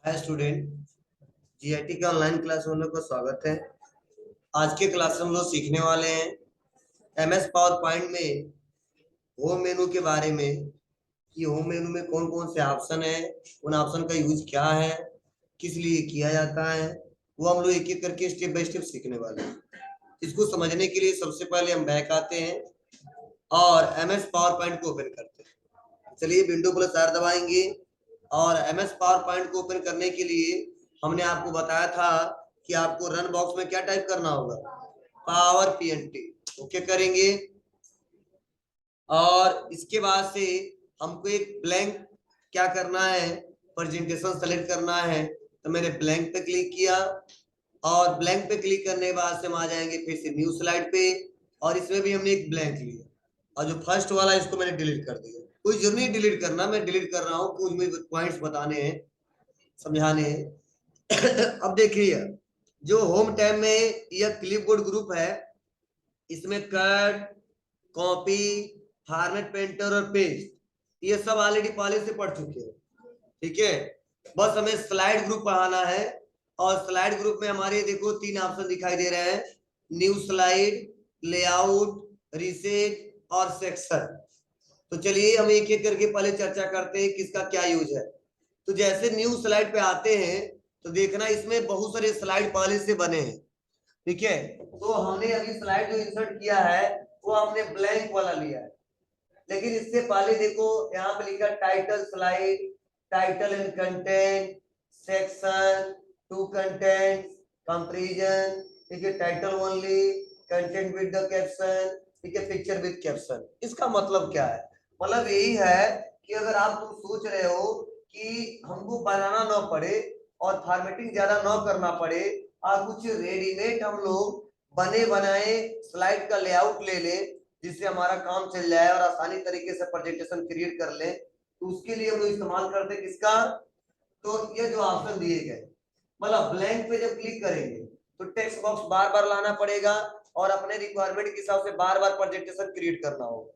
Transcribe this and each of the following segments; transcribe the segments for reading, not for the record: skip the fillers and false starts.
Hi student. GIT के online class में हम लोग का स्वागत है। आज के क्लास में हम लोग सीखने वाले हैं एमएस पावर पॉइंट में होम मेनू के बारे में कि होम मेनू में कौन कौन से ऑप्शन है, उन ऑप्शन का यूज क्या है, किस लिए किया जाता है, वो हम लोग एक एक करके स्टेप बाय स्टेप सीखने वाले हैं। इसको समझने के लिए सबसे पहले हम बैक आते हैं और एमएस पावर पॉइंट को ओपन करते हैं। चलिए विंडो प्लस आर दबाएंगे और एमएस पावर पॉइंट को ओपन करने के लिए हमने आपको बताया था कि आपको रन बॉक्स में क्या टाइप करना होगा, पावर पीएनटी। ओके करेंगे और इसके बाद से हमको एक ब्लैंक क्या करना है, प्रेजेंटेशन सेलेक्ट करना है। तो मैंने ब्लैंक पे क्लिक किया और ब्लैंक पे क्लिक करने के बाद से हम आ जाएंगे फिर से न्यू स्लाइड पे और इसमें भी हमने एक ब्लैंक लिया और जो फर्स्ट वाला है इसको मैंने डिलीट कर दिया। कोई जरूरी नहीं डिलीट करना, मैं डिलीट कर रहा हूँ, कुछ मुझे पॉइंट्स बताने हैं, समझाने हैं। अब देखिए जो होम टैब में यह क्लिपबोर्ड ग्रुप है, इसमें कट, कॉपी, फॉर्मेट पेंटर और पेस्ट ये सब ऑलरेडी पहले से पढ़ चुके हैं। ठीक है, बस हमें स्लाइड ग्रुप पढ़ाना है और स्लाइड ग्रुप में हमारे देखो तीन ऑप्शन दिखाई दे रहे हैं, न्यू स्लाइड, लेआउट, रीसेट और सेक्शन। तो चलिए हम एक एक करके पहले चर्चा करते हैं किसका क्या यूज है। तो जैसे न्यू स्लाइड पे आते हैं तो देखना इसमें बहुत सारे स्लाइड पहले से बने हैं। ठीक है, तो हमने अभी स्लाइड जो इंसर्ट किया है वो हमने ब्लैंक वाला लिया है, लेकिन इससे पहले देखो यहाँ पे लिखा title slide, title and content, section, two content, comparison, ठीक है, title only, content with the caption, ठीक है, पिक्चर विद कैप्शन। इसका मतलब क्या है? मतलब यही है कि अगर आप तुम सोच रहे हो कि हमको बनाना ना पड़े और फॉर्मेटिंग ज्यादा ना करना पड़े और कुछ रेडीमेड हम लोग बने बनाए स्लाइड का लेआउट ले लें जिससे हमारा काम चल जाए और आसानी तरीके से प्रेजेंटेशन क्रिएट कर लें, तो उसके लिए हम लोग इस्तेमाल करते हैं किसका, तो ये जो ऑप्शन दिए गए, मतलब ब्लैंक पे जब क्लिक करेंगे तो टेक्स्ट बॉक्स बार बार लाना पड़ेगा और अपने रिक्वायरमेंट के हिसाब से बार बार प्रेजेंटेशन क्रिएट करना होगा।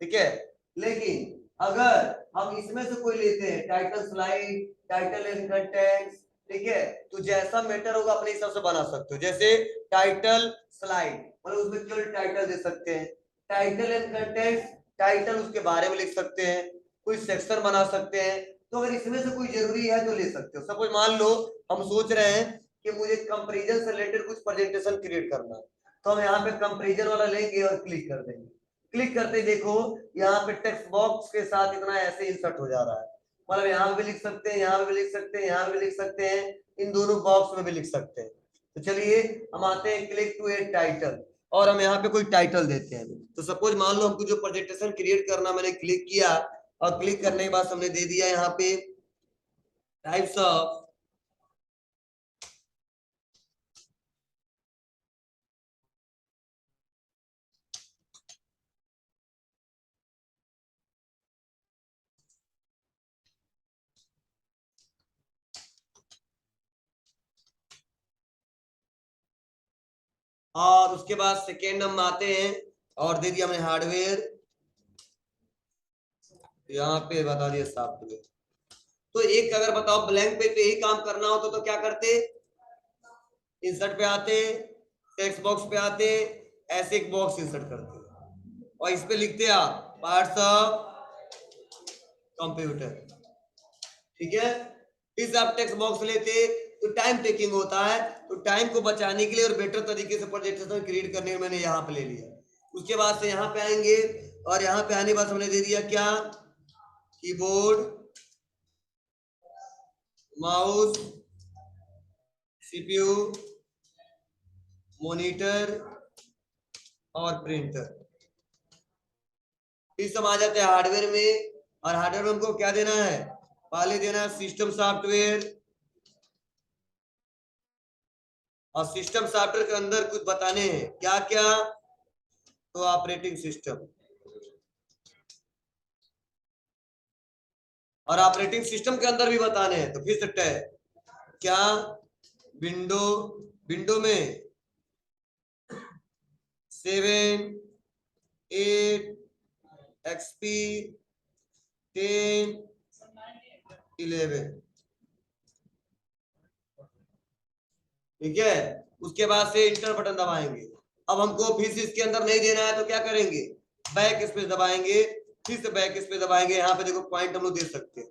ठीक है, लेकिन अगर हम इसमें से कोई लेते हैं title slide, title and contents, ठीक है, तो जैसा मैटर होगा अपने हिसाब से बना सकते हो। जैसे टाइटल स्लाइड मतलब उसमें केवल टाइटल दे सकते हैं, टाइटल एंड कंटेंट्स टाइटल उसके बारे में लिख सकते हैं, कोई सेक्शन बना सकते हैं। तो अगर इसमें से कोई जरूरी है तो ले सकते हो। सपोज मान लो हम सोच रहे हैं कि मुझे कंपैरिजन से रिलेटेड कुछ प्रेजेंटेशन क्रिएट करना है, तो हम यहाँ पे कंपैरिजन वाला लेंगे और क्लिक कर देंगे। क्लिक करते देखो यहाँ पे टेक्स्ट बॉक्स के साथ इतना ऐसे इंसर्ट हो जा रहा है, मतलब यहाँ पे भी लिख सकते हैं, यहाँ पे भी लिख सकते हैं, यहाँ पे भी लिख सकते हैं, इन दोनों बॉक्स में भी लिख सकते हैं। तो चलिए हम आते हैं क्लिक टू एड टाइटल और हम यहाँ पे कोई टाइटल देते हैं। तो सपोज मान लो हमको जो प्रेजेंटेशन क्रिएट करना, मैंने क्लिक किया और क्लिक करने के बाद हमने दे दिया यहाँ पे टाइप्स ऑफ और उसके बाद सेकेंड हम आते हैं और दे दिया हमने हार्डवेयर, यहाँ पे बता दिया सॉफ्टवेयर। तो एक अगर बताओ ब्लैंक पे यही काम करना हो तो क्या करते, इंसर्ट पे आते, टेक्स्ट बॉक्स पे आते, ऐसे एक बॉक्स इंसर्ट करते और इस पे लिखते आप पार्ट्स ऑफ कंप्यूटर। ठीक है, इस आप टेक्स्ट बॉक्स लेते तो टाइम टेकिंग होता है, तो टाइम को बचाने के लिए और बेटर तरीके से प्रेजेंटेशन क्रिएट करने में मैंने यहाँ पे ले लिया। उसके बाद से यहाँ पे आएंगे और यहाँ पे आने के बाद हमने दे दिया क्या, कीबोर्ड, माउस, सीपीयू, मॉनिटर और प्रिंटर। फिर सब आ जाते हैं हार्डवेयर में और हार्डवेयर में हमको क्या देना है, पहले देना है सिस्टम सॉफ्टवेयर और सिस्टम सॉफ्टवेयर के अंदर कुछ बताने हैं क्या क्या, तो ऑपरेटिंग सिस्टम और ऑपरेटिंग सिस्टम के अंदर भी बताने हैं तो फिर से टैब क्या, विंडो, विंडो में 7, 8, XP, 10, 11, ठीक है। उसके बाद से इंटर बटन दबाएंगे। अब हमको फिर से इसके अंदर नहीं देना है तो क्या करेंगे, बैक स्पेस दबाएंगे, फिर से बैक स्पेस दबाएंगे। यहाँ पे देखो पॉइंट हम लोग दे सकते हैं,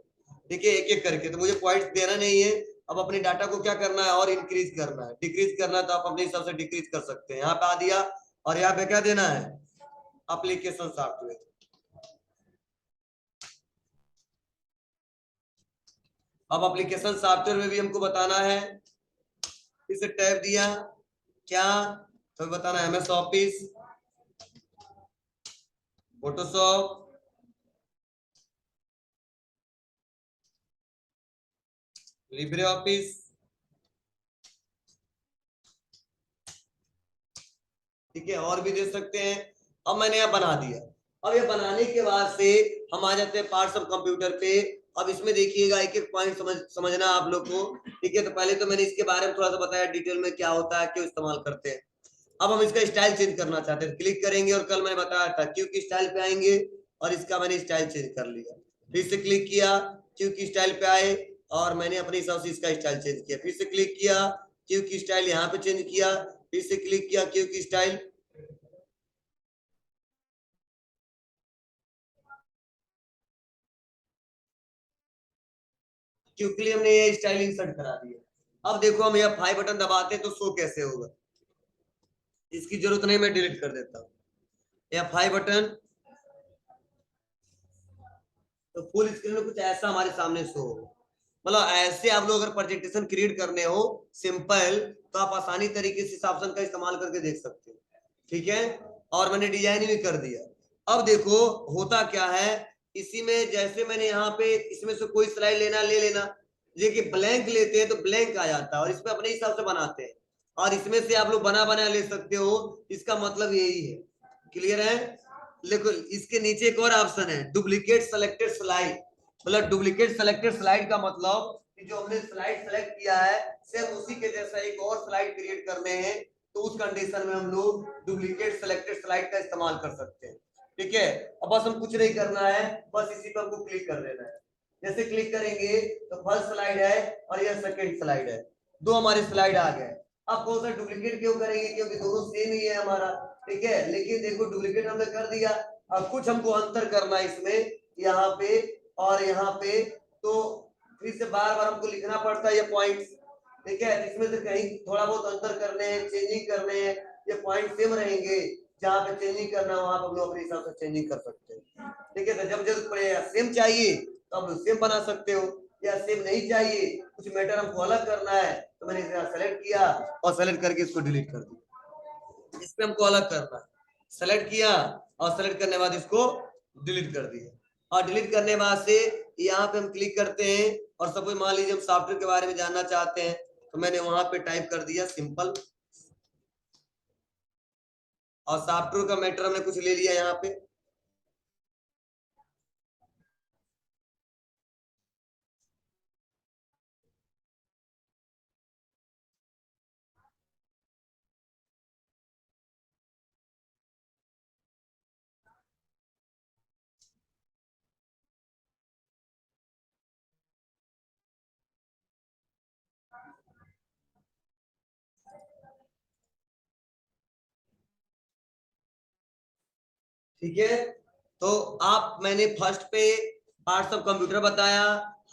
देखिए एक एक करके। तो मुझे पॉइंट देना नहीं है, अब अपने डाटा को क्या करना है और इंक्रीज करना है, डिक्रीज करना है तो आप अपने हिसाब से डिक्रीज कर सकते हैं। यहाँ पे आ दिया, और यहाँ पे क्या देना है, एप्लीकेशन सॉफ्टवेयर। अब एप्लीकेशन सॉफ्टवेयर में भी हमको बताना है, इसे टैब दिया क्या, तो बताना MS office, Photoshop, Libre office, ठीक है, और भी दे सकते हैं। अब मैंने यह बना दिया। अब ये बनाने के बाद से हम आ जाते हैं पार्ट्स ऑफ कंप्यूटर पे। अब इसमें देखिएगा एक एक पॉइंट समझना आप लोग को, ठीक है। तो पहले तो मैंने इसके बारे में थोड़ा सा बताया डिटेल में क्या होता है, क्यों इस्तेमाल करते हैं। अब हम इसका स्टाइल चेंज करना चाहते हैं, क्लिक करेंगे और कल मैंने बताया था क्यू की स्टाइल पे आएंगे, और इसका मैंने स्टाइल चेंज कर लिया। फिर से क्लिक किया, क्यू की स्टाइल पे आए, और मैंने अपने हिसाब से इसका स्टाइल चेंज किया। फिर से क्लिक किया, क्यू की स्टाइल यहाँ पे चेंज किया, फिर से क्लिक किया, क्यू की स्टाइल, क्योंकि हमने ये स्टाइल इंसर्ट करा दिया। अब देखो हम यह 5 बटन दबाते हैं तो शो कैसे होगा, इसकी जरूरत नहीं, मैं डिलीट कर देता हूँ। यह 5 बटन, तो फुल स्क्रीन में कुछ ऐसा हमारे सामने शो होगा। मतलब ऐसे आप लोग अगर प्रेजेंटेशन क्रिएट करने हो सिंपल, तो आप आसानी तरीके से इस ऑप्शन का इस्तेमाल करके देख सकते हो, ठीक है। और मैंने डिजाइन भी कर दिया। अब देखो होता क्या है, इसी में जैसे मैंने यहाँ पे इसमें से कोई स्लाइड लेना ले लेना, देखिए ब्लैंक लेते हैं तो ब्लैंक आ जाता है, और इसमें अपने हिसाब से बनाते हैं, और इसमें से आप लोग बना बना ले सकते हो। इसका मतलब यही है, क्लियर है। देखो इसके नीचे एक और ऑप्शन है, डुप्लीकेट सेलेक्टेड स्लाइड। मतलब डुप्लीकेट सेलेक्टेड स्लाइड का मतलब कि जो हमने स्लाइड सेलेक्ट किया है सिर्फ उसी के जैसा एक और स्लाइड क्रिएट करने हैं, तो उस कंडीशन में हम लोग डुप्लीकेट सेलेक्टेड स्लाइड का इस्तेमाल कर सकते हैं, ठीक है। अब बस हम कुछ नहीं करना है, बस इसी पर हमको क्लिक कर देना है। जैसे क्लिक करेंगे तो फर्स्ट स्लाइड है और यह सेकंड स्लाइड है, दो हमारे स्लाइड आ गए। अब कौन सा डुप्लीकेट क्यों करेंगे, क्योंकि दोनों सेम ही है हमारा, ठीक है। लेकिन देखो डुप्लीकेट हमने कर दिया, अब कुछ हमको अंतर करना है इसमें, यहाँ पे और यहाँ पे, तो फिर से बार बार हमको लिखना पड़ता है ये पॉइंट्स, ठीक है। इसमें से कहीं थोड़ा बहुत अंतर करने हैं, चेंजिंग करने हैं, ये पॉइंट सेम रहेंगे, जहाँ पे चेंजिंग करना है वहां पर हम लोग अपने हिसाब से चेंजिंग कर सकते हैं, ठीक है। तो जब जरूरत पड़ेगा सेम चाहिए तो आप लोग सेम बना सकते हो, या सेम नहीं चाहिए, कुछ मैटर हमको अलग करना है, तो मैंने इसे सेलेक्ट किया और सेलेक्ट करके इसको डिलीट कर दिया। इस पे हमको अलग करना है, सेलेक्ट किया और सेलेक्ट करने के बाद इसको डिलीट कर दिया। और डिलीट करने के बाद से यहाँ पे हम क्लिक करते हैं, और सपोज मान लीजिए हम सॉफ्टवेयर के बारे में जानना चाहते हैं, तो मैंने वहां पे टाइप कर दिया सिंपल, और सॉफ्टवेयर का मैटर हमने कुछ ले लिया यहाँ पे। ठीक है, तो आप मैंने फर्स्ट पे पार्ट्स ऑफ कंप्यूटर बताया,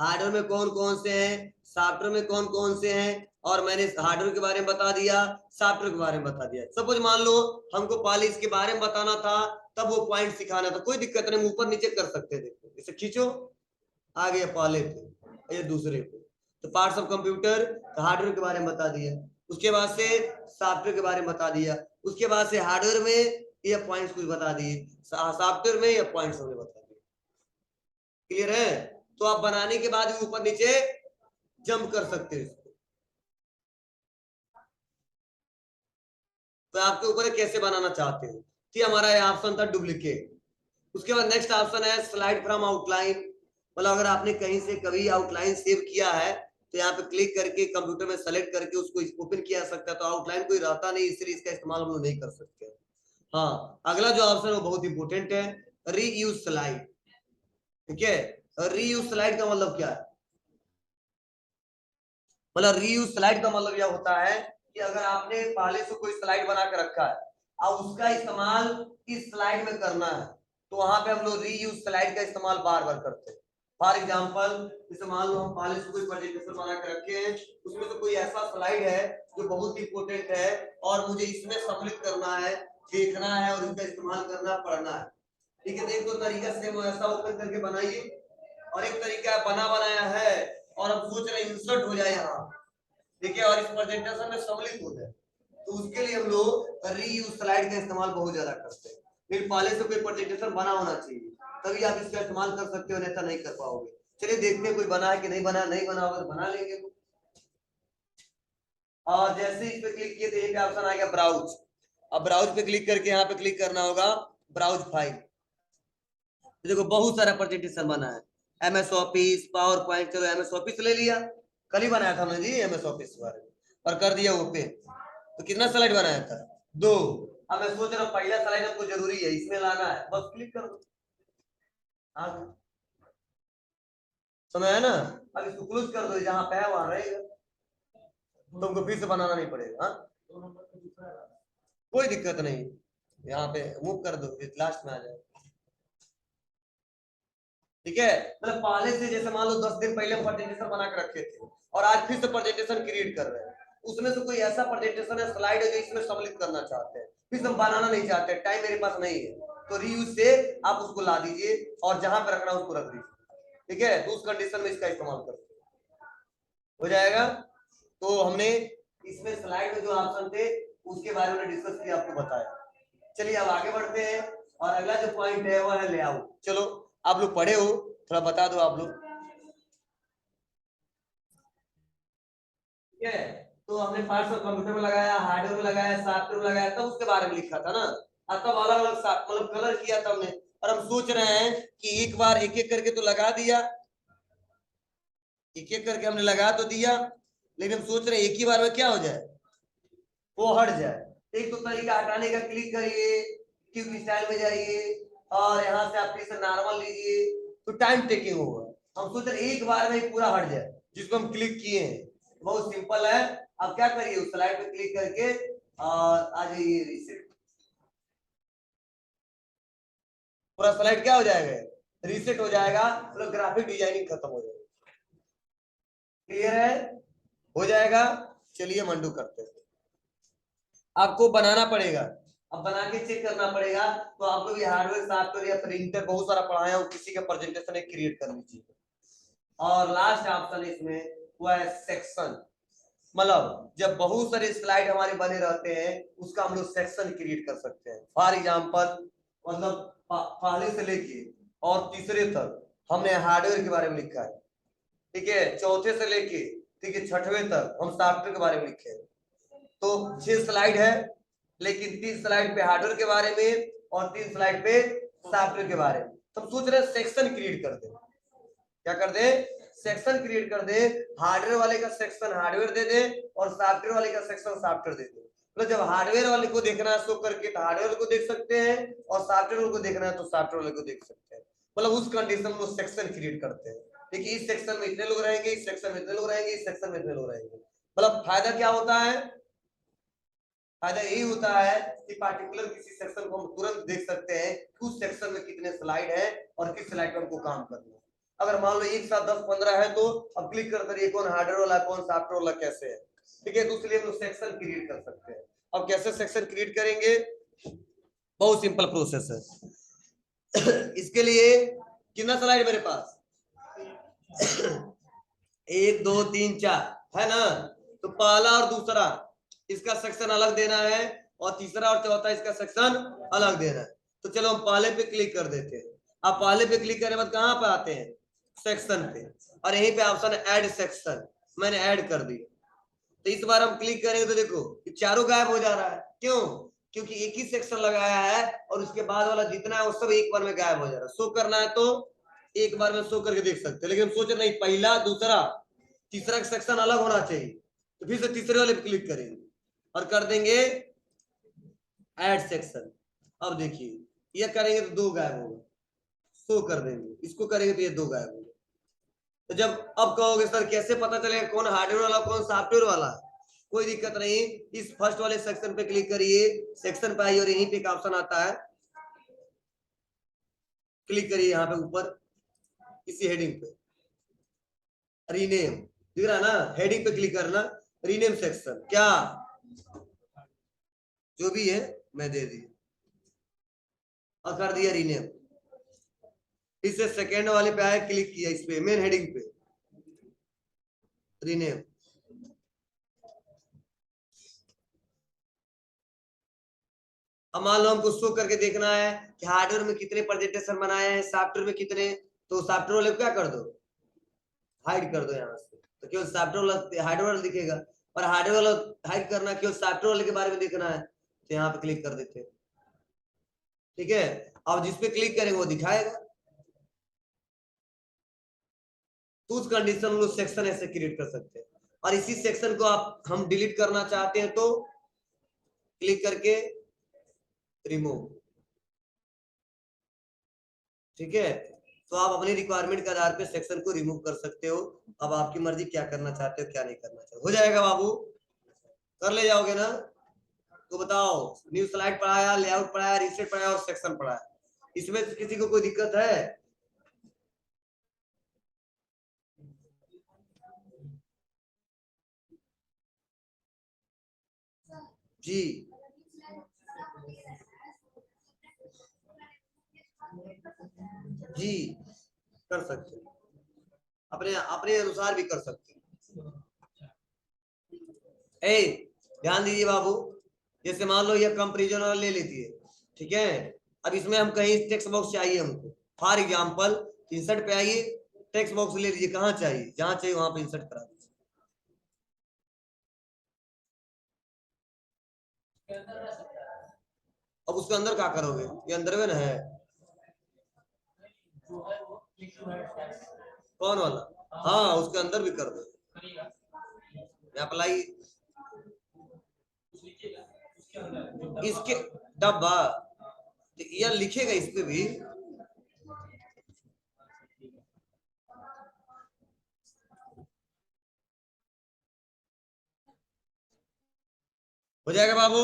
हार्डवेयर में कौन कौन से हैं, सॉफ्टवेयर में कौन कौन से हैं, और मैंने हार्डवेयर के बारे में बता दिया, सॉफ्टवेयर के बारे में बता दिया। सपोज मान लो हमको पहले इसके बारे में बताना था, तब वो पॉइंट सिखाना था, कोई दिक्कत नहीं, ऊपर नीचे कर सकते, देखो इसे खींचो, आ गया पहले पे, ये दूसरे पे। तो पार्ट्स ऑफ कंप्यूटर हार्डवेयर के बारे में बता दिया, उसके बाद से सॉफ्टवेयर के बारे में बता दिया, उसके बाद से हार्डवेयर में ये पॉइंट्स कुछ बता दिए, सॉफ्टवेयर में ये पॉइंट्स हमने बता दिए, क्लियर है। तो आप बनाने के बाद ऊपर नीचे जंप कर सकते हैं। तो आपके ऊपर कैसे बनाना चाहते हो, ठीक, हमारा ये ऑप्शन था डुप्लीकेट। उसके बाद नेक्स्ट ऑप्शन है स्लाइड फ्रॉम आउटलाइन। मतलब अगर आपने कहीं से कभी आउटलाइन सेव किया है, तो यहाँ पे क्लिक करके कंप्यूटर में सेलेक्ट करके उसको ओपन किया जा सकता है, तो आउटलाइन कोई रहता नहीं, इसलिए इसका इस्तेमाल हम लोग नहीं कर सकते। हाँ, अगला जो ऑप्शन है वो बहुत इंपॉर्टेंट है, रीयूज स्लाइड, ठीक है। रीयूज स्लाइड का मतलब क्या है, मतलब रीयूज स्लाइड का मतलब यह होता है कि अगर आपने पहले से कोई स्लाइड बना के रखा है और उसका इस्तेमाल इस स्लाइड में करना है तो वहां पे हम लोग रीयूज स्लाइड का इस्तेमाल बार बार करते हैं। फॉर एग्जांपल जैसे मान लो हम पहले से कोई प्रेजेंटेशन बना के रखे हैं, उसमें से कोई ऐसा स्लाइड है जो बहुत इंपोर्टेंट है और मुझे इसमें सम्मिलित करना है, देखना है और इसका इस्तेमाल करना पढ़ना है। ठीक है, एक दो तरीका से ऐसा ओपन करके बनाइए और एक तरीका बना बनाया है और हम सोच रहे हैं इंसर्ट हो जाए यहाँ, ठीक है, और इस प्रेजेंटेशन में सम्मिलित हो जाए, तो उसके लिए हम लोग रीयूज स्लाइड का इस्तेमाल बहुत ज्यादा करते हैं। फिर पहले से कोई प्रेजेंटेशन बना होना चाहिए तभी आप इसका इस्तेमाल कर सकते हो, नहीं तो नहीं कर पाओगे। चलिए देखते हैं कोई बना है कि नहीं बना, नहीं बना होगा तो बना लेंगे। और जैसे इस पे क्लिक किए तो एक ऑप्शन आ गया ब्राउज। अब ब्राउज पे क्लिक करके यहाँ पे क्लिक करना होगा ब्राउज फाइल। देखो बहुत सारा प्रेजेंटेशन बना है, एमएस ऑफिस, पावर पॉइंट, चलो एमएस ऑफिस ले लिया, कल ही बनाया था हमने जी एमएस ऑफिस के बारे में और कर दिया ओपन। तो कितना स्लाइड बनाया था? 2। अब मैं सोच रहा हूँ पहला स्लाइड हमको जरूरी है, इसमें लाना है, बस क्लिक करो, आ गया। समझ है ना? अब इसको क्लोज कर दो, जहां पे है वहां रहेगा, तुमको फिर से बनाना नहीं पड़ेगा। हाँ कोई दिक्कत नहीं, यहाँ पे मूव कर दो, लास्ट में आ जाए। ठीक है, मतलब पहले से जैसे मान लो 10 दिन पहले प्रेजेंटेशन बना के रखे थे और आज फिर से प्रेजेंटेशन क्रिएट कर रहे हैं, उसमें से कोई ऐसा प्रेजेंटेशन है, स्लाइड है जो इसमें सम्मिलित करना चाहते हैं, फिर हम बनाना नहीं चाहते, टाइम मेरे पास नहीं है, तो रीयूज से आप उसको ला दीजिए और जहां पे रखना उसको रख दीजिए। ठीक है, तो उस कंडीशन में इसका इस्तेमाल करते हो जाएगा। तो हमने इसमें स्लाइड में जो ऑप्शन थे उसके बारे में डिस्कस किया, आपको बताया। चलिए अब आगे बढ़ते हैं और अगला जो पॉइंट है वो है लेआउट। चलो आप लोग पढ़े हो, थोड़ा बता दो आप लोग। ठीक है, तो हमने पार्ट्स ऑफ कंप्यूटर में लगाया, हार्डवेयर में लगाया, सॉफ्टवेयर में लगाया, तब उसके बारे में लिखा था ना, और तब अलग अलग मतलब कलर किया था हमने। और हम सोच रहे हैं कि एक बार एक एक करके तो लगा दिया, एक एक करके हमने लगा तो दिया, लेकिन हम सोच रहे हैं एक ही बार में क्या हो जाए, वो हट जाए। एक तो तरीका हटाने का, क्लिक करिए, क्यूब स्टाइल में जाइए और यहाँ से आप फिर से नॉर्मल लीजिए, तो टाइम टेकिंग होगा। हम सोच रहे एक बार में पूरा हट जाए, जिसको हम क्लिक किए हैं। बहुत सिंपल है, आप क्या करिए उस स्लाइड पे क्लिक करके और आ जाइए रीसेट, पूरा स्लाइड क्या हो जाएगा, रीसेट हो जाएगा, मतलब ग्राफिक डिजाइनिंग खत्म हो जाएगी। क्लियर है? हो जाएगा। चलिए हम अनडू करते हैं, आपको बनाना पड़ेगा, अब बना के चेक करना पड़ेगा। तो आप लोग ये हार्डवेयर, सॉफ्टवेयर या प्रिंटर बहुत सारा पढ़ाया, किसी का प्रेजेंटेशन एक क्रिएट कर लीजिए। और लास्ट ऑप्शन इसमें हुआ है सेक्शन, मतलब जब बहुत सारे स्लाइड हमारे बने रहते हैं उसका हम लोग सेक्शन क्रिएट कर सकते हैं। फॉर एग्जांपल मतलब पहले से लेके और तीसरे तक हमने हार्डवेयर के बारे में लिखा है, ठीक है, चौथे से लेके ठीक है छठवें तक हम सॉफ्टवेयर के बारे में लिखे हैं। तो 6 स्लाइड है, लेकिन 3 स्लाइड पे हार्डवेयर के बारे में और 3 स्लाइड पे सॉफ्टवेयर के बारे में। तो हम सोच रहे हैं सेक्शन क्रिएट कर दे, क्या कर दे, सेक्शन क्रिएट कर दे, हार्डवेयर वाले का सेक्शन हार्डवेयर दे दे और सॉफ्टवेयर वाले का सेक्शन सॉफ्टवेयर दे दे। मतलब जब हार्डवेयर वाले को देखना है शो करके तो हार्डवेयर को देख सकते हैं और सॉफ्टवेयर वाले को देखना है तो सॉफ्टवेयर वाले को देख सकते हैं। मतलब उस कंडीशन में सेक्शन क्रिएट करते हैं, देखिए इस सेक्शन में इतने लोग रहेंगे, इस सेक्शन में इतने लोग रहेंगे, इस सेक्शन में इतने लोग रहेंगे। मतलब फायदा क्या होता है, फायदा यही होता है कि पार्टिकुलर किसी सेक्शन को हम तुरंत देख सकते हैं कि उस सेक्शन में कितने स्लाइड है और किस स्लाइड पर हमको काम करना है। अगर मान लो एक साथ 10-15 है तो अब क्लिक कर करिए कौन हार्डवेयर वाला कौन सॉफ्टवेयर वाला कैसे है। ठीक है, तो उसके लिए हम सेक्शन क्रिएट कर सकते हैं। अब कैसे सेक्शन क्रिएट करेंगे, बहुत सिंपल प्रोसेस है। इसके लिए कितना स्लाइड मेरे पास 1 2 3 4 है ना, तो पहला और दूसरा इसका सेक्शन अलग देना है और तीसरा और चौथा इसका सेक्शन अलग देना है। तो चलो हम पहले पे क्लिक कर देते हैं। अब पहले पे क्लिक करने के बाद कहां पे आते हैं, सेक्शन पे, और यहीं पे ऑप्शन है ऐड सेक्शन, मैंने ऐड कर दिया। तो इस बार हम क्लिक करेंगे तो देखो चारों गायब हो जा रहा है, क्यों, क्योंकि एक ही सेक्शन लगाया है और उसके बाद वाला जितना है वो सब एक बार में गायब हो जा रहा है। शो करना है तो एक बार में शो करके देख सकते हैं, लेकिन सोचे नहीं पहला दूसरा तीसरा सेक्शन अलग होना चाहिए, तो फिर से तीसरे वाले पे क्लिक करेंगे और कर देंगे ऐड सेक्शन। अब देखिए ये करेंगे तो 2 गायब होगा, शो कर देंगे, इसको करेंगे तो ये 2 गायब होगा। तो जब अब कहोगे सर कैसे पता चलेगा कौन हार्डवेयर वाला कौन सॉफ्टवेयर वाला, कोई दिक्कत नहीं। इस फर्स्ट वाले सेक्शन पे क्लिक करिए, सेक्शन पे आइए और यहीं पे एक ऑप्शन आता है, क्लिक करिए यहाँ पे ऊपर इसी हेडिंग पे, रीनेम, दिख रहा ना, हेडिंग पे क्लिक करना, रीनेम सेक्शन, क्या जो भी है मैं दे दी और कर दिया रीनेम। इससे सेकेंड वाले पे आया, क्लिक किया इस पे मेन हेडिंग पे, रीनेम। अब मान लो हमको शो करके देखना है कि हार्डवेयर में कितने प्रेजेंटेशन बनाए हैं, सॉफ्टवेयर में कितने, तो सॉफ्टवेयर वाले को क्या कर दो, हाइड कर दो यहाँ से, तो केवल सॉफ्टवेयर वाला हार्डवेयर वाला दिखेगा। और हार्डवेयर वाला हाइड करना, केवल सॉफ्टवेयर वाले के बारे में देखना है, तो यहाँ पे क्लिक कर देते हैं। ठीक है, अब जिसपे क्लिक करेंगे वो दिखाएगा। तो उस कंडीशन में सेक्शन ऐसे क्रिएट कर सकते हैं। और इसी सेक्शन को आप हम डिलीट करना चाहते हैं तो क्लिक करके रिमूव। ठीक है, तो आप अपनी रिक्वायरमेंट के आधार पे सेक्शन को रिमूव कर सकते हो। अब आपकी मर्जी क्या करना चाहते हो क्या नहीं करना चाहते हो। हो जाएगा बाबू, कर ले जाओगे ना। तो बताओ, न्यू स्लाइड पढ़ाया, लेआउट पढ़ाया, रीसेट पढ़ाया और सेक्शन पढ़ाया, इसमें किसी को कोई दिक्कत है? जी जी, कर सकते हैं, अपने अपने अनुसार भी कर सकते हैं। ए ध्यान दीजिए बाबू, जैसे मान लो ये कंपैरिजन वाला ले लेती है, ठीक है। अब इसमें हम कहीं टेक्स्ट बॉक्स चाहिए हमको, फॉर एग्जांपल इंसर्ट पे आइए, टेक्स्ट बॉक्स ले लीजिए, कहाँ चाहिए, जहां चाहिए वहां पे इंसर्ट करा दीजिए। अब उसके अंदर क्या करोगे, ये अंदर में ना है, कौन वाला, हाँ उसके अंदर भी कर दो, अप्लाई इसके डब्बा, ये लिखेगा इस पे भी। हो जाएगा बाबू,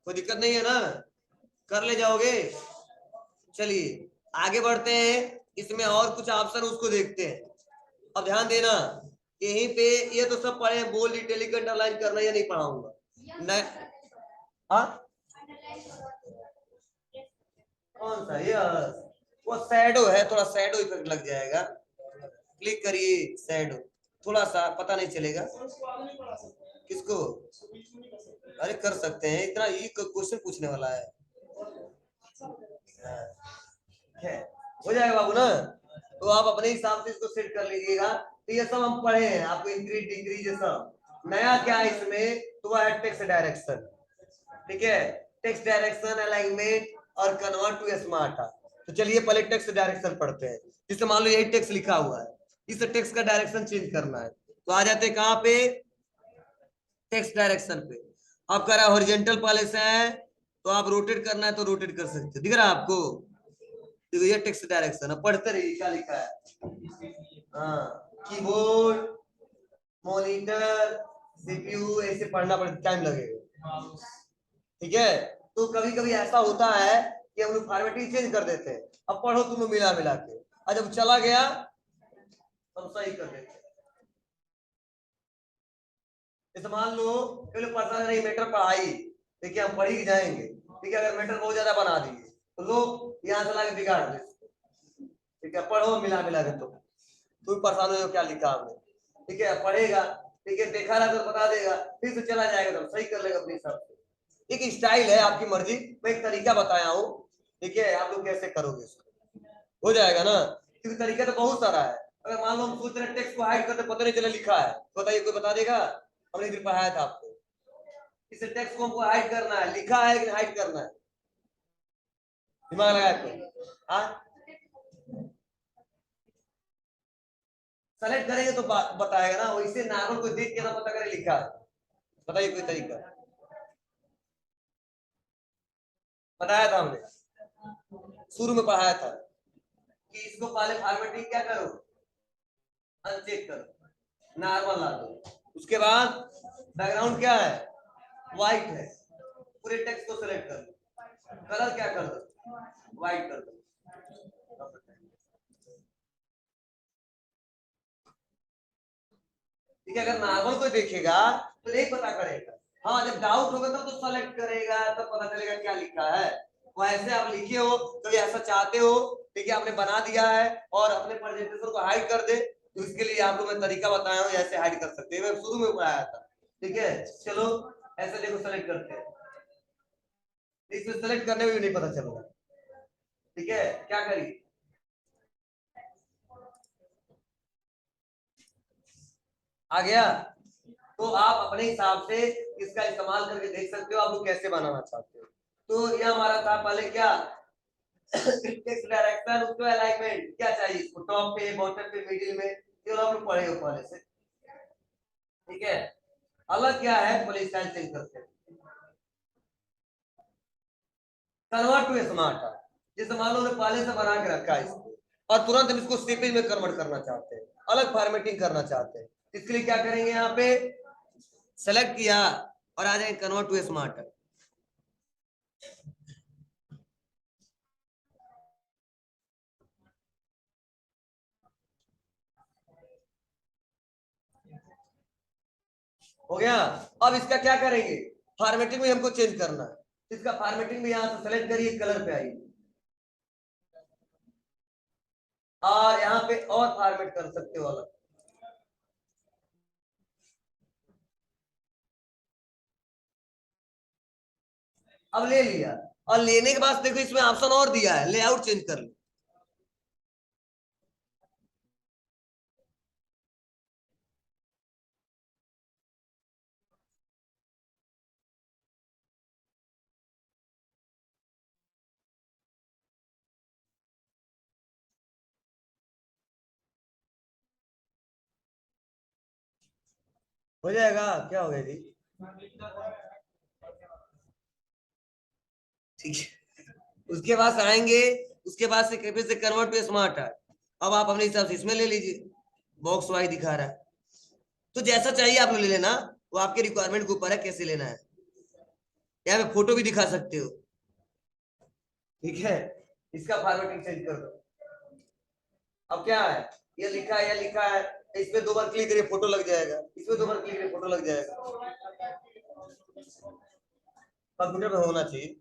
कोई दिक्कत नहीं है ना, कर ले जाओगे। चलिए आगे बढ़ते हैं, इसमें और कुछ ऑप्शन उसको देखते हैं। अब ध्यान देना, यहीं पे ये तो सब पढ़े, बोल्ड इटैलिक अंडरलाइन करना, ये नहीं पढ़ाऊंगा। हाँ कौन सा ये, वो शैडो है, थोड़ा शैडो इफेक्ट लग जाएगा, क्लिक करिए शैडो, थोड़ा सा पता नहीं चलेगा किसको। अरे कर सकते हैं, इतना ये क्वेश्चन पूछने वाला है। हो जाएगा बाबू ना, तो आप अपने हिसाब से इसको सेट कर लीजिएगा। तो ये सब हम पढ़े हैं, आपको इंक्रीज डिक्रीज ये सब। नया क्या है इसमें, तो वह है टेक्स्ट डायरेक्शन। ठीक है, टेक्स्ट डायरेक्शन, अलाइनमेंट और कन्वर्ट टू स्मार्ट। तो चलिए पहले टेक्स्ट डायरेक्शन पढ़ते हैं। जिससे मान लो यही टेक्स्ट लिखा हुआ है, इस टेक्स्ट का डायरेक्शन चेंज करना है, तो आ जाते हैं कहाँ पे, टेक्स्ट डायरेक्शन पे। अब करा हॉरिजॉन्टल पहले से है, तो आप रोटेट करना है तो रोटेट कर सकते हैं, दिख रहा है आपको, तो ये टेक्स्ट डायरेक्शन है, पढ़ते रहिए क्या लिखा है। हाँ, कीबोर्ड, मॉनिटर, सीपीयू, ऐसे पढ़ना पड़ेगा, टाइम लगेगा। ठीक है, तो कभी कभी ऐसा होता है कि हम लोग फॉर्मेटिंग चेंज कर देते हैं, अब पढ़ो तुम लोग मिला मिला के, और जब चला गया तब सही कर देते हैं। जैसे मान लो पहले पता नहीं मैटर पढ़ाई, देखिए हम पढ़ी के जाएंगे, ठीक है, अगर मैटर बहुत ज्यादा बना दिए तो लोग यहाँ से लाके बिगाड़ दे। ठीक है, पढ़ो मिला मिला के, तुम परेशान हो क्या लिखा हमने, ठीक है, पढ़ेगा, ठीक है, देखा रहा तो बता देगा, फिर से चला जाएगा तो सही कर लेगा अपने हिसाब से। एक स्टाइल है, आपकी मर्जी, मैं एक तरीका बताया हूँ, ठीक है, आप लोग कैसे करोगे इसको, हो जाएगा ना, क्योंकि तरीका तो बहुत सारा है। अगर मान लो हम सोच रहे टेक्स्ट को हाइड करते पता नहीं चला लिखा है, तो बताइए कोई बता देगा, हमने एक दिन पढ़ाया था आपको, इस टेक्स्ट को हमको हाइड करना है, लिखा है लेकिन हाइड करना है, दिमाग लगाया तो हाँ, सेलेक्ट करेंगे तो बताएगा ना, वैसे नॉर्मल कोई देख के ना पता करे लिखा है, बताइए कोई तरीका, बताया था हमने शुरू में पढ़ाया था कि इसको पहले फॉर्मेटिंग क्या करो, अनचेक करो, नॉर्मल ला दो, उसके बाद बैकग्राउंड क्या है, व्हाइट है। पूरे टेक्स्ट को सिलेक्ट कर लो, कलर क्या कर दो, व्हाइट कर दो। ठीक है, अगर नॉर्मल कोई देखेगा तो नहीं पता करेगा। हाँ, जब डाउट होगा तब तो सेलेक्ट करेगा, तब पता चलेगा क्या लिखा है। वो ऐसे आप लिखे हो तो ऐसा चाहते हो, ठीक है, आपने बना दिया है और अपने प्रेजेंटेशन को हाइड कर दे, तो इसके लिए आपको मैं तरीका बताया हूँ, ऐसे हाइड कर सकते हैं, मैं शुरू में बताया था। ठीक है, चलो ऐसे देखो, सेलेक्ट करते हैं, इसमें सेलेक्ट करने में भी नहीं पता चलेगा। ठीक है, क्या करिए, आ गया। तो आप अपने हिसाब से इसका इस्तेमाल करके देख सकते हो आप लोग कैसे बनाना चाहते हो। तो यह हमारा था पहले क्या, टेक्स्ट डायरेक्शन, उसको अलाइनमेंट क्या चाहिए, इसको टॉप पे, बॉटम पे, मिडिल में, ये आप लोग पढ़े हो पहले से। ठीक है, अलग क्या है, पहले स्टाइल चेंज करते हैं। कन्वर्ट टू स्मार्ट, जैसे मान लो उन्होंने पहले से बना के रखा है इसको और तुरंत हम इसको स्टेपेज में कन्वर्ट करना चाहते हैं, अलग फॉर्मेटिंग करना चाहते हैं, इसके लिए क्या करेंगे, यहाँ पे सेलेक्ट किया और आ जाएंगे कन्वर्ट टू स्मार्ट। हो गया। अब इसका क्या करेंगे, फॉर्मेटिंग में हमको चेंज करना है, इसका फॉर्मेटिंग में यहां से सेलेक्ट करिए, कलर पे आइए और यहाँ पे और फॉर्मेट कर सकते हो अलग। अब ले लिया और लेने के बाद देखो इसमें ऑप्शन और दिया है, लेआउट चेंज कर लो। हो जाएगा, क्या हो गया जी, ठीक है। उसके बाद आएंगे, उसके बाद से कैफे से कन्वर्ट टू स्मार्ट है। अब आप अपने हिसाब से इसमें ले लीजिए, बॉक्स वाइज दिखा रहा है, तो जैसा चाहिए आप लोग ले लेना, वो आपके रिक्वायरमेंट के ऊपर है कैसे लेना है। यहाँ पे फोटो भी दिखा सकते हो। ठीक है, इसका फॉर्मेटिंग चेंज कर दो। अब क्या है, ये लिखा है, ये लिखा है, इसमें दो बार क्लिक करिए फोटो लग जाएगा, इसमें दो बार क्लिक करिए फोटो लग जाएगा, कंप्यूटर पे होना चाहिए,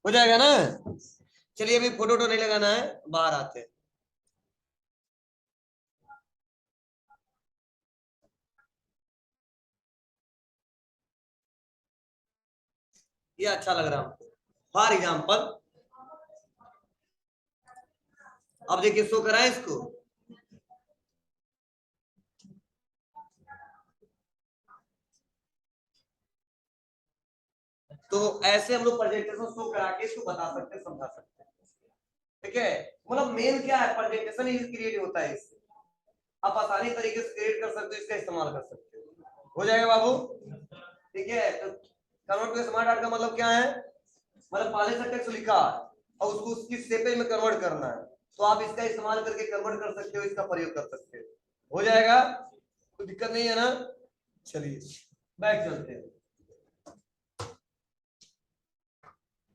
हो जाएगा ना। चलिए अभी फोटो तो नहीं लगाना है, बाहर आते हैं। ये अच्छा लग रहा है फॉर एग्जाम्पल। अब देखिए शो करा है इसको, तो ऐसे हम लोग प्रेजेंटेशन शो करा के इसको बता सकते हैं, समझा सकते हैं। ठीक है, मतलब मेन क्या है, प्रेजेंटेशन ही क्रिएट होता है इससे, आप आसानी तरीके से क्रिएट कर सकते हो, इसका इस्तेमाल कर सकते हो, हो जाएगा बाबू। ठीक है, तो कन्वर्ट टू स्मार्ट आर्ट का मतलब क्या है, मतलब पहले से टेक्स्ट लिखा है और उसको उसकी स्टेपेज में कन्वर्ट करना है, तो आप इसका इस्तेमाल करके कन्वर्ट कर सकते हो, इसका प्रयोग कर सकते हो, हो जाएगा, कोई दिक्कत नहीं है ना। चलिए बैक चलते हैं।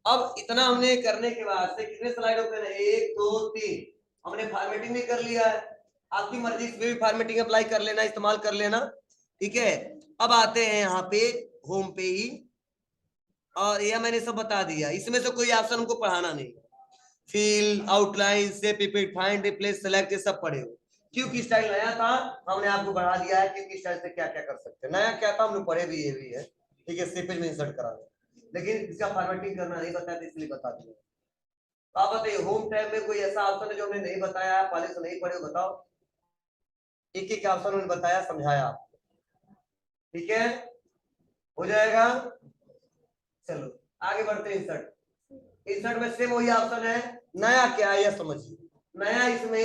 अब इतना हमने करने के बाद से कितने स्लाइड ओपन है, एक दो तीन, हमने फॉर्मेटिंग भी कर लिया है, आपकी मर्जी इसमें भी फॉर्मेटिंग अप्लाई कर लेना, इस्तेमाल कर लेना। ठीक है, अब आते हैं यहाँ पे होम पे ही, और यह मैंने सब बता दिया, इसमें से कोई ऑप्शन हमको पढ़ाना नहीं, फिल, आउटलाइन से पिपेट, फाइंड, रिप्लेस, सेलेक्ट, ये सब पढ़े हो। क्योंकि स्टाइल नया था, हमने आपको बढ़ा दिया है, क्योंकि स्टाइल से क्या क्या कर सकते हैं, नया क्या था हम लोग पढ़े भी, ये भी है। ठीक है, स्टेपेज में इंसर्ट करा दो, लेकिन इसका फॉर्मेटिंग करना नहीं बताया, इसलिए बता दिया। तो आप बताइए होम टैब में कोई ऐसा ऑप्शन है जो हमने नहीं बताया है, पहले से नहीं पढ़े हो, बताओ। एक एक ऑप्शन उन्होंने बताया, समझाया। ठीक है, हो जाएगा। चलो आगे बढ़ते हैं, इंसर्ट। इंसर्ट में सेम वही ऑप्शन है, नया क्या है यह समझिए। नया इसमें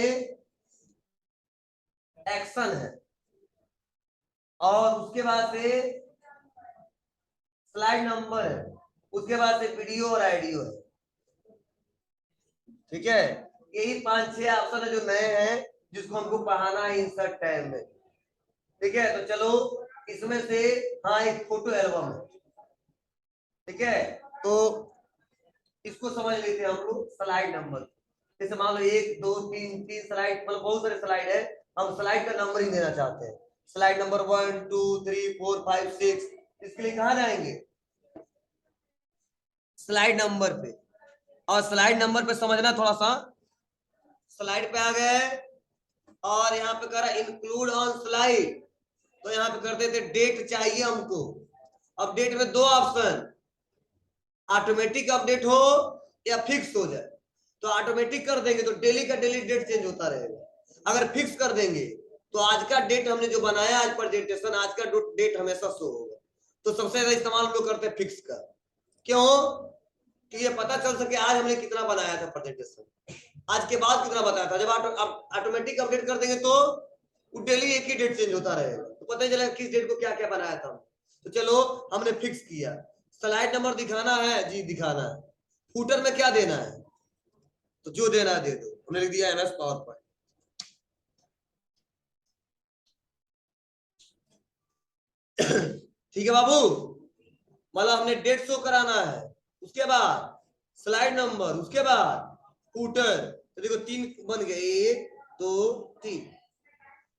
एक्शन है और उसके बाद से स्लाइड नंबर है, उसके बाद से वीडियो और आइडियो है। ठीक है, यही 5-6 ऑप्शन है जो नए हैं, जिसको हमको पढ़ाना है इंसर्ट टैब में। ठीक है, तो चलो इसमें से हाँ एक फोटो एल्बम है, ठीक है। तो इसको समझ लेते हैं हम लोग स्लाइड नंबर। जैसे मान लो 1 2 3 3 स्लाइड, मतलब बहुत सारे स्लाइड है, हम स्लाइड का नंबरिंग देना चाहते हैं। स्लाइड नंबर 1 2 3 4 5 6, इसके लिए कहाँ जाएंगे? स्लाइड नंबर पे। और स्लाइड नंबर पे समझना थोड़ा सा, स्लाइड पे आ गए और यहाँ पे करा इंक्लूड ऑन स्लाइड, तो यहाँ पे कर देते डेट चाहिए हमको। अब डेट में दो ऑप्शन, ऑटोमेटिक अपडेट हो या फिक्स हो जाए। तो ऑटोमेटिक कर देंगे तो डेली का डेली डेट चेंज होता रहेगा। अगर फिक्स कर देंगे तो आज का डेट हमने जो बनाया आज प्रेजेंटेशन, आज का डेट हमेशा शो होगा। तो सबसे ज्यादा इस्तेमाल हम लोग करते हैं फिक्स का। क्यों? कि ये पता चल सके आज हमने कितना बनाया था प्रेजेंटेशन, आज के बाद कितना बताया था। जब ऑटोमेटिक अपडेट कर देंगे तो वो डेली एक ही डेट चेंज होता रहेगा, तो पता ही चलेगा किस डेट को क्या क्या बनाया था। तो चलो हमने फिक्स किया। स्लाइड नंबर दिखाना है जी, दिखाना है। फूटर में क्या देना है, तो जो देना है दे दो। हमने लिख दिया एमएस पावर पॉइंट। ठीक है बाबू, मतलब हमने डेट शो कराना है, उसके बाद स्लाइड नंबर, उसके बाद फूटर। तो देखो 3 बन गए, 1 2 3।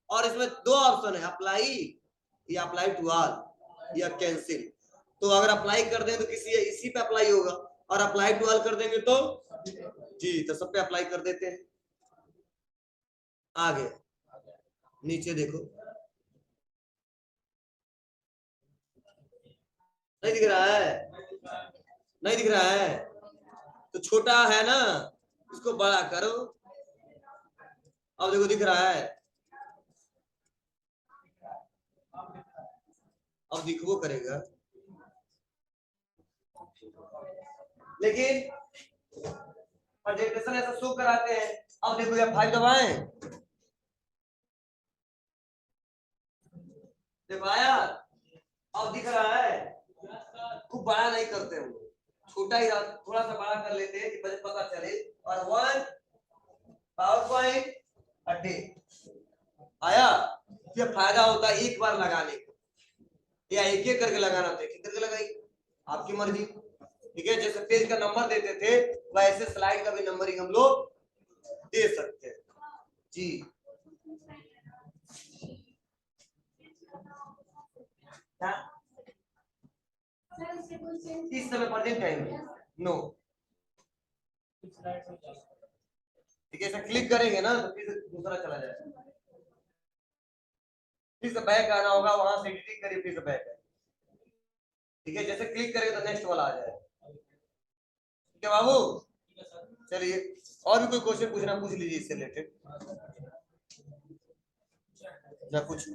और इसमें 2 ऑप्शन है, अप्लाई या अप्लाई टू ऑल या कैंसिल। तो अगर अप्लाई कर दें तो किसी इसी पे अप्लाई होगा, और अप्लाई टू ऑल कर देंगे तो जी, तो सब पे अप्लाई कर देते हैं। आगे नीचे देखो, नहीं दिख रहा है? नहीं दिख रहा है तो छोटा है ना, इसको बड़ा करो। अब देखो दिख रहा है, अब दिखो करेगा। लेकिन प्रेजेंटेशन ऐसा शो कराते हैं। अब देखो या 5 दबाएं, देखो आया, अब दिख रहा है। खूब बड़ा नहीं करते हम लोग, छोटा ही थोड़ा सा बड़ा कर लेते हैं कि पता चले। और 1 पावर पॉइंट अड्डे आया। ये फायदा होता है एक बार लगाने का, या एक एक करके लगाना था, एक करके लगाई, आपकी मर्जी। ठीक है, जैसे पेज का नंबर देते थे वैसे स्लाइड का भी नंबरिंग हम लोग दे सकते हैं जी। क्या इस समय प्रेजेंट टाइम में नो। ठीक है, ऐसा क्लिक करेंगे ना तो फिर दूसरा चला जाएगा, फिर से बैक आना होगा, वहां से एडिटिंग करिए फिर से बैक है। ठीक है, जैसे क्लिक करेंगे तो नेक्स्ट वाला आ जाएगा। ठीक है बाबू, चलिए और भी कोई क्वेश्चन पूछना पूछ लीजिए इससे रिलेटेड, या कुछ